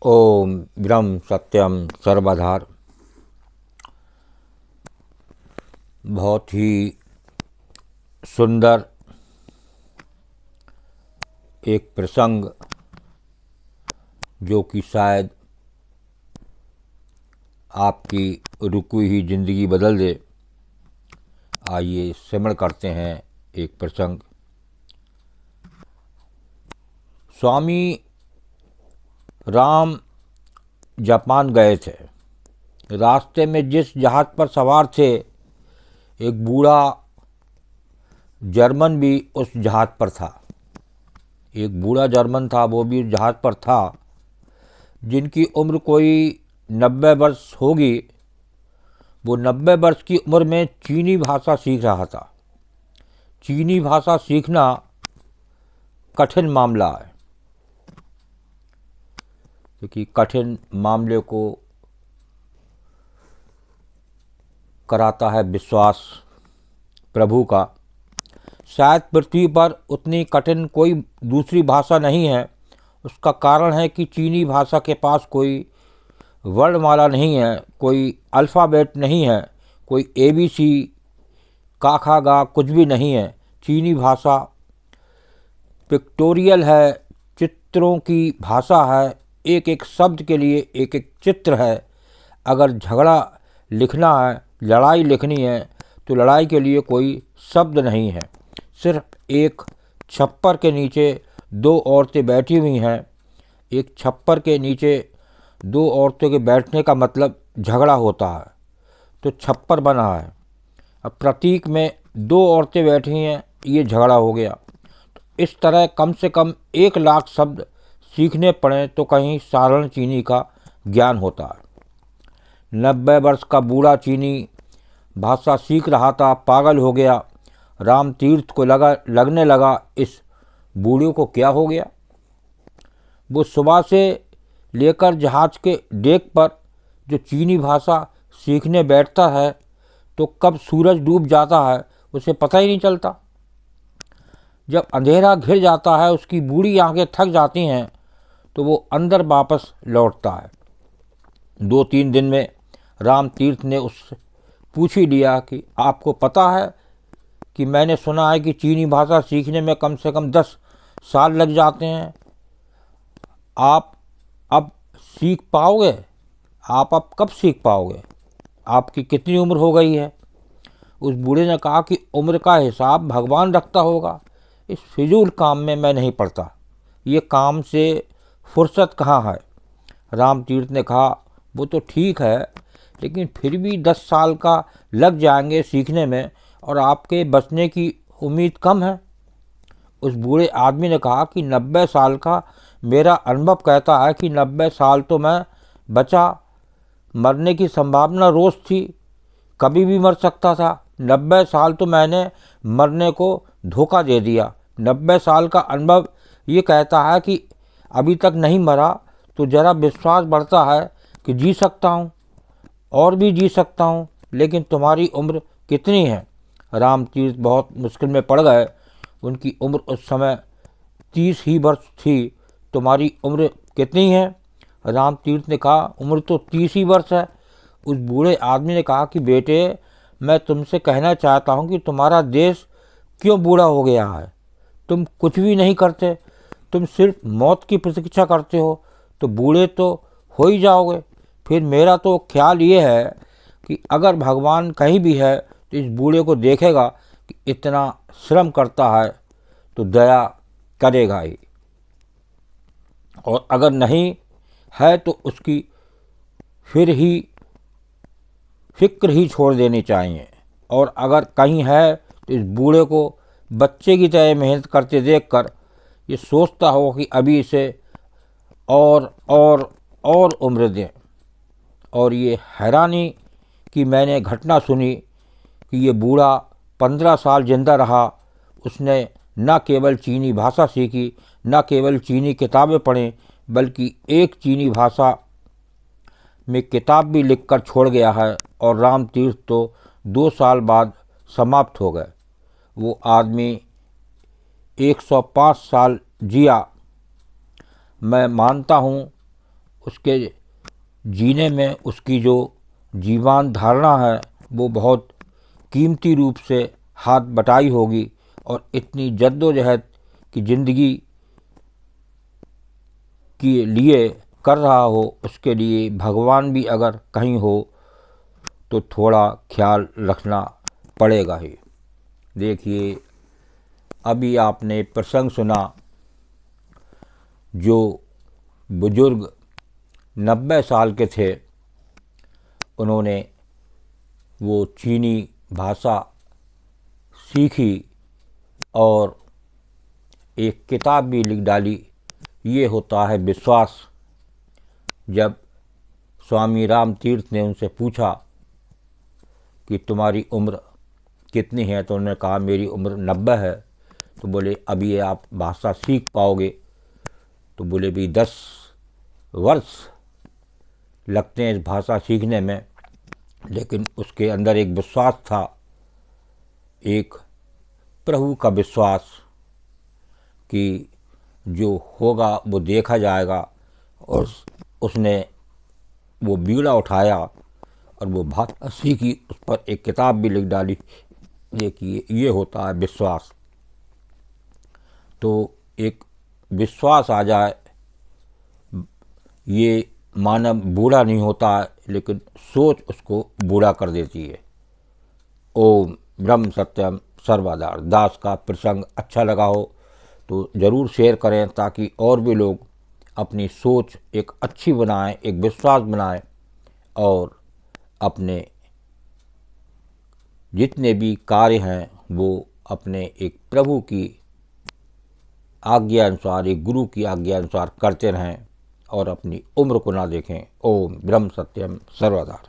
ओम ब्रह्म सत्यम सर्वधार। बहुत ही सुंदर एक प्रसंग जो कि शायद आपकी रुकी हुई जिंदगी बदल दे। आइए श्रवण करते हैं एक प्रसंग। स्वामी राम जापान गए थे। रास्ते में जिस जहाज़ पर सवार थे, एक बूढ़ा जर्मन भी उस जहाज़ पर था। एक बूढ़ा जर्मन था, वो भी जहाज़ पर था, जिनकी उम्र कोई 90 वर्ष होगी। वो 90 वर्ष की उम्र में चीनी भाषा सीख रहा था। चीनी भाषा सीखना कठिन मामला है, क्योंकि कठिन मामले को कराता है विश्वास प्रभु का। शायद पृथ्वी पर उतनी कठिन कोई दूसरी भाषा नहीं है। उसका कारण है कि चीनी भाषा के पास कोई वर्णमाला नहीं है, कोई अल्फ़ाबेट नहीं है, कोई ABC का खा गा कुछ भी नहीं है। चीनी भाषा पिक्टोरियल है, चित्रों की भाषा है। एक एक शब्द के लिए एक एक चित्र है। अगर झगड़ा लिखना है, लड़ाई लिखनी है, तो लड़ाई के लिए कोई शब्द नहीं है। सिर्फ एक छप्पर के नीचे दो औरतें बैठी हुई हैं। एक छप्पर के नीचे दो औरतों के बैठने का मतलब झगड़ा होता है, तो छप्पर बना है। अब प्रतीक में दो औरतें बैठी हैं, ये झगड़ा हो गया। तो इस तरह कम से कम 1 लाख शब्द सीखने पड़े तो कहीं साधारण चीनी का ज्ञान होता है। 90 वर्ष का बूढ़ा चीनी भाषा सीख रहा था, पागल हो गया। राम तीर्थ को लगने लगा, इस बूढ़े को क्या हो गया। वो सुबह से लेकर जहाज के डेक पर जो चीनी भाषा सीखने बैठता है, तो कब सूरज डूब जाता है उसे पता ही नहीं चलता। जब अंधेरा घिर जाता है, उसकी बूढ़ी आंखें थक जाती हैं, तो वो अंदर वापस लौटता है। 2-3 दिन में राम तीर्थ ने उससे पूछ ही लिया कि आपको पता है कि मैंने सुना है कि चीनी भाषा सीखने में कम से कम 10 साल लग जाते हैं। आप अब सीख पाओगे? आप अब कब सीख पाओगे? आपकी कितनी उम्र हो गई है? उस बूढ़े ने कहा कि उम्र का हिसाब भगवान रखता होगा। इस फिजूल काम में मैं नहीं पड़ता। ये काम से फुर्सत कहाँ है? राम तीर्थ ने कहा, वो तो ठीक है, लेकिन फिर भी 10 साल का लग जाएंगे सीखने में, और आपके बचने की उम्मीद कम है। उस बूढ़े आदमी ने कहा कि 90 साल का मेरा अनुभव कहता है कि 90 साल तो मैं बचा। मरने की संभावना रोज़ थी, कभी भी मर सकता था। 90 साल तो मैंने मरने को धोखा दे दिया। 90 साल का अनुभव ये कहता है कि अभी तक नहीं मरा, तो ज़रा विश्वास बढ़ता है कि जी सकता हूँ, और भी जी सकता हूँ। लेकिन तुम्हारी उम्र कितनी है? राम तीर्थ बहुत मुश्किल में पड़ गए। उनकी उम्र उस समय 30 ही वर्ष थी। तुम्हारी उम्र कितनी है? राम तीर्थ ने कहा, उम्र तो 30 ही वर्ष है। उस बूढ़े आदमी ने कहा कि बेटे, मैं तुमसे कहना चाहता हूँ कि तुम्हारा देश क्यों बूढ़ा हो गया है? तुम कुछ भी नहीं करते, तुम सिर्फ मौत की प्रतीक्षा करते हो, तो बूढ़े तो हो ही जाओगे। फिर मेरा तो ख्याल ये है कि अगर भगवान कहीं भी है, तो इस बूढ़े को देखेगा कि इतना श्रम करता है, तो दया करेगा ही। और अगर नहीं है तो उसकी फिक्र ही छोड़ देनी चाहिए। और अगर कहीं है तो इस बूढ़े को बच्चे की तरह मेहनत करते देखकर ये सोचता हो कि अभी इसे और उम्र दें। और ये हैरानी कि मैंने घटना सुनी कि ये बूढ़ा 15 साल जिंदा रहा। उसने न केवल चीनी भाषा सीखी, न केवल चीनी किताबें पढ़ें, बल्कि एक चीनी भाषा में किताब भी लिखकर छोड़ गया है। और राम तीर्थ तो 2 साल बाद समाप्त हो गए। वो आदमी 105 साल जिया। मैं मानता हूँ उसके जीने में उसकी जो जीवन धारणा है वो बहुत कीमती रूप से हाथ बटाई होगी, और इतनी जद्दोजहद की ज़िंदगी के लिए कर रहा हो, उसके लिए भगवान भी अगर कहीं हो तो थोड़ा ख्याल रखना पड़ेगा ही। देखिए, अभी आपने प्रसंग सुना, जो बुजुर्ग 90 साल के थे, उन्होंने वो चीनी भाषा सीखी और एक किताब भी लिख डाली। ये होता है विश्वास। जब स्वामी राम तीर्थ ने उनसे पूछा कि तुम्हारी उम्र कितनी है, तो उन्होंने कहा मेरी उम्र 90 है। तो बोले अभी आप भाषा सीख पाओगे? तो बोले भी 10 वर्ष लगते हैं इस भाषा सीखने में। लेकिन उसके अंदर एक विश्वास था, एक प्रभु का विश्वास कि जो होगा वो देखा जाएगा। और उसने वो बीड़ा उठाया और वो भाषा सीखी, उस पर एक किताब भी लिख डाली। देखिए, ये होता है विश्वास। तो एक विश्वास आ जाए, ये मानव बूढ़ा नहीं होता है, लेकिन सोच उसको बूढ़ा कर देती है। ओम ब्रह्म सत्यम सर्वदा। दास का प्रसंग अच्छा लगा हो तो ज़रूर शेयर करें, ताकि और भी लोग अपनी सोच एक अच्छी बनाएं, एक विश्वास बनाएं, और अपने जितने भी कार्य हैं वो अपने एक प्रभु की आज्ञा अनुसार, एक गुरु की आज्ञा अनुसार करते रहें और अपनी उम्र को ना देखें। ओम ब्रह्म सत्यम सर्वदा।